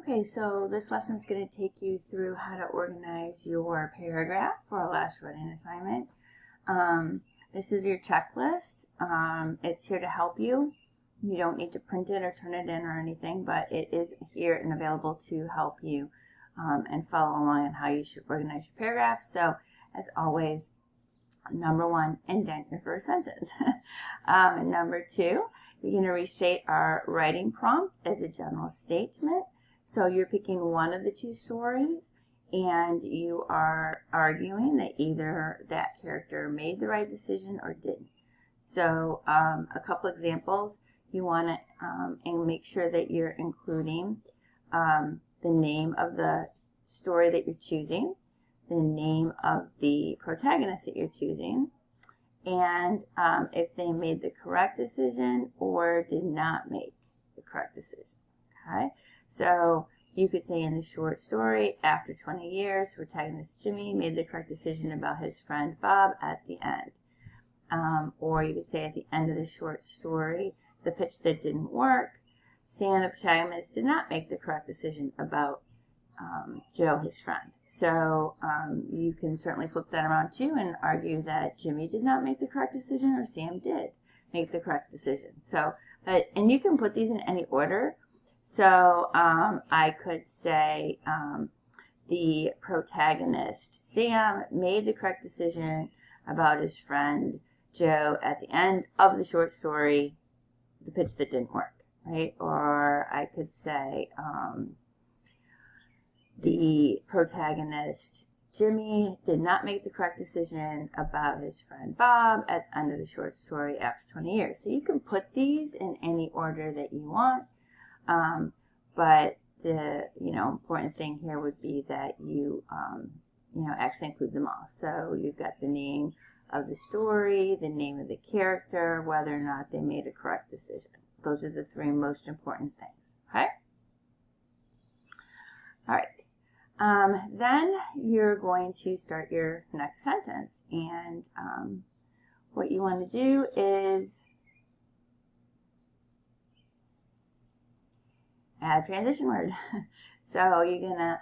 Okay, so this lesson is going to take you through how to organize your paragraph for our last writing assignment. This is your checklist. It's here to help you. You don't need to print it or turn it in or anything, but it is here and available to help you and follow along on how you should organize your paragraph. So, as always, number one, indent your first sentence. And number two, you're going to restate our writing prompt as a general statement. So you're picking one of the two stories and you are arguing that either that character made the right decision or didn't. So a couple examples, you want to and make sure that you're including the name of the story that you're choosing, the name of the protagonist that you're choosing, and if they made the correct decision or did not make the correct decision. Okay, so you could say in the short story, after 20 years, protagonist Jimmy made the correct decision about his friend Bob at the end. Or you could say at the end of the short story, the pitch that didn't work, Sam, the protagonist, did not make the correct decision about Joe, his friend. So you can certainly flip that around too and argue that Jimmy did not make the correct decision or Sam did make the correct decision. So, and you can put these in any order. So I could say the protagonist, Sam, made the correct decision about his friend Joe at the end of the short story, the pitch that didn't work, right? Or I could say the protagonist, Jimmy, did not make the correct decision about his friend Bob at the end of the short story after 20 years. So you can put these in any order that you want. But the important thing here would be that you actually include them all. So you've got the name of the story, the name of the character, whether or not they made a correct decision. Those are the three most important things. Okay. All right. Then you're going to start your next sentence, and what you want to do is add a transition word. So you're going to,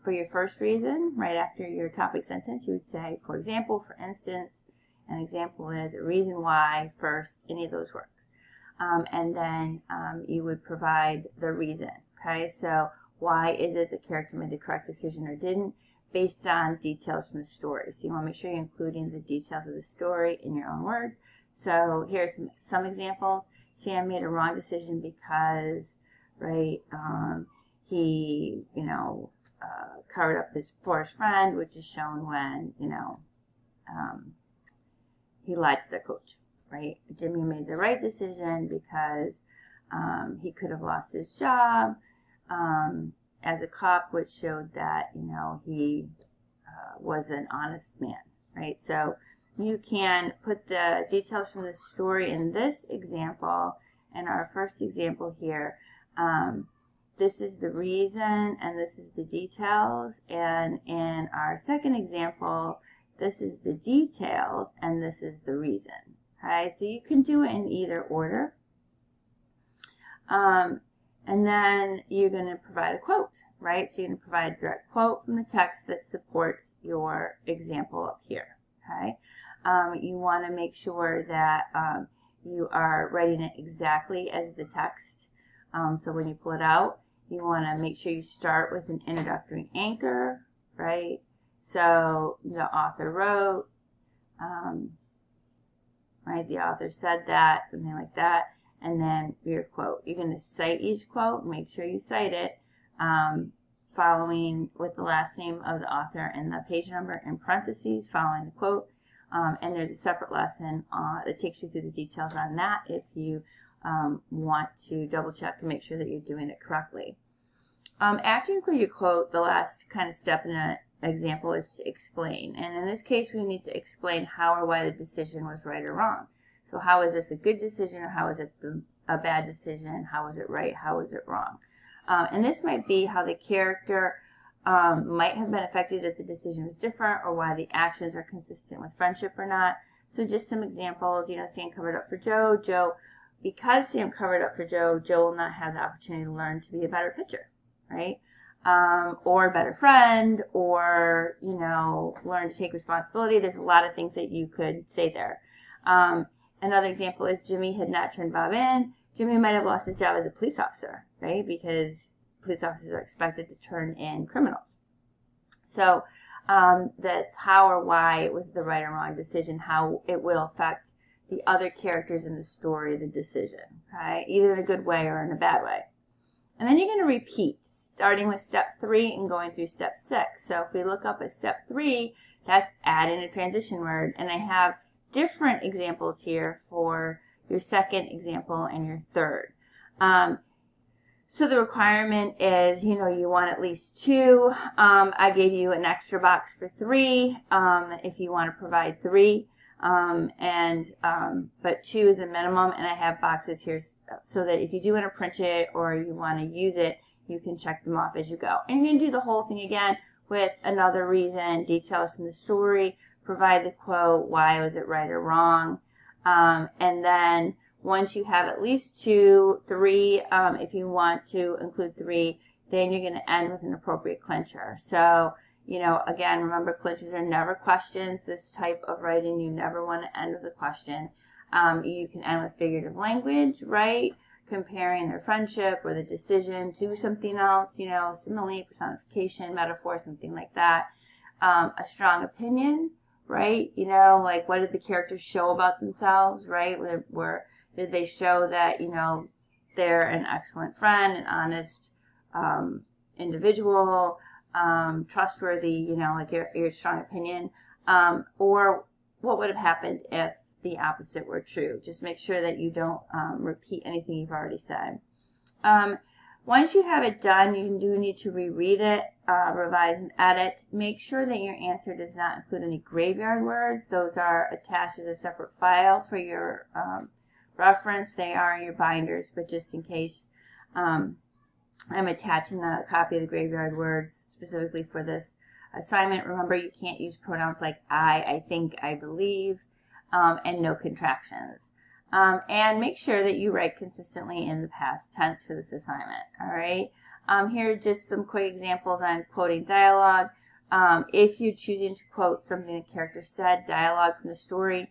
for your first reason, right after your topic sentence, you would say, for example, for instance, an example is a reason why, first, any of those works. And then you would provide the reason. Okay, so why is it the character made the correct decision or didn't, based on details from the story. So you want to make sure you're including the details of the story in your own words. So here's some examples. Sam made a wrong decision because, right, he, covered up for his friend, which is shown when, he lied to the coach, right? Jimmy made the right decision because he could have lost his job as a cop, which showed that, he was an honest man, right? So you can put the details from the story in this example, and our first example here. This is the reason and this is the details, and in our second example, this is the details and this is the reason. Okay, so you can do it in either order. And then you're going to provide a quote, right? So you're going to provide a direct quote from the text that supports your example up here. Okay, you want to make sure that you are writing it exactly as the text. So when you pull it out, you want to make sure you start with an introductory anchor, right? So the author wrote, right? The author said that, something like that. And then your quote. You're going to cite each quote, make sure you cite it, following with the last name of the author and the page number in parentheses, following the quote. And there's a separate lesson that takes you through the details on that if you want to double check and make sure that you're doing it correctly. After you include your quote, the last kind of step in an example is to explain. And in this case, we need to explain how or why the decision was right or wrong. So how is this a good decision or how is it a bad decision? How is it right? How is it wrong? And this might be how the character might have been affected if the decision was different, or why the actions are consistent with friendship or not. So just some examples, Sam covered up for Joe. Because Sam covered up for Joe will not have the opportunity to learn to be a better pitcher, right? Or better friend, or, you know, learn to take responsibility. There's a lot of things that you could say there. Another example is Jimmy had not turned Bob in. Jimmy might have lost his job as a police officer, right? Because police officers are expected to turn in criminals. So this how or why it was the right or wrong decision, how it will affect the other characters in the story, the decision, okay? Either in a good way or in a bad way. And then you're going to repeat, starting with step 3 and going through step 6. So if we look up at step 3, that's add in a transition word. And I have different examples here for your second example and your third. So the requirement is, you know, you want at least 2. I gave you an extra box for 3 if you want to provide 3. But 2 is a minimum, and I have boxes here so that if you do want to print it or you want to use it, you can check them off as you go. And you're going to do the whole thing again with another reason, details from the story, provide the quote, why was it right or wrong, and then once you have at least 2, 3, if you want to include 3, then you're going to end with an appropriate clincher. So, you know, again, remember, clinchers are never questions. This type of writing, you never want to end with a question. You can end with figurative language, right? Comparing their friendship or the decision to something else, you know, simile, personification, metaphor, something like that. A strong opinion, right? You know, like what did the characters show about themselves, right? Did they show that, you know, they're an excellent friend, an honest individual, trustworthy, you know, like your strong opinion, or what would have happened if the opposite were true. Just make sure that you don't repeat anything you've already said. Once you have it done, you do need to reread it, revise and edit. Make sure that your answer does not include any graveyard words. Those are attached as a separate file for your reference. They are in your binders, but just in case, I'm attaching a copy of the graveyard words specifically for this assignment. Remember, you can't use pronouns like I think, I believe, and no contractions. And make sure that you write consistently in the past tense for this assignment. All right. Here are just some quick examples on quoting dialogue. If you're choosing to quote something the character said, dialogue from the story,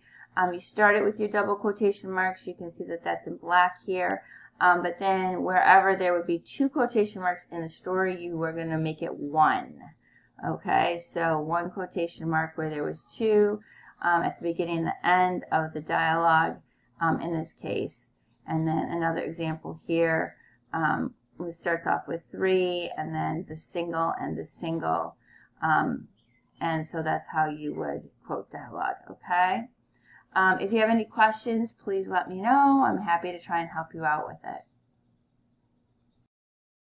you start it with your double quotation marks. You can see that that's in black here. But then wherever there would be 2 quotation marks in the story, you were going to make it 1. Okay, so 1 quotation mark where there was 2 at the beginning and the end of the dialogue in this case. And then another example here, it starts off with 3 and then the single and the single. And so that's how you would quote dialogue, okay? If you have any questions, please let me know. I'm happy to try and help you out with it.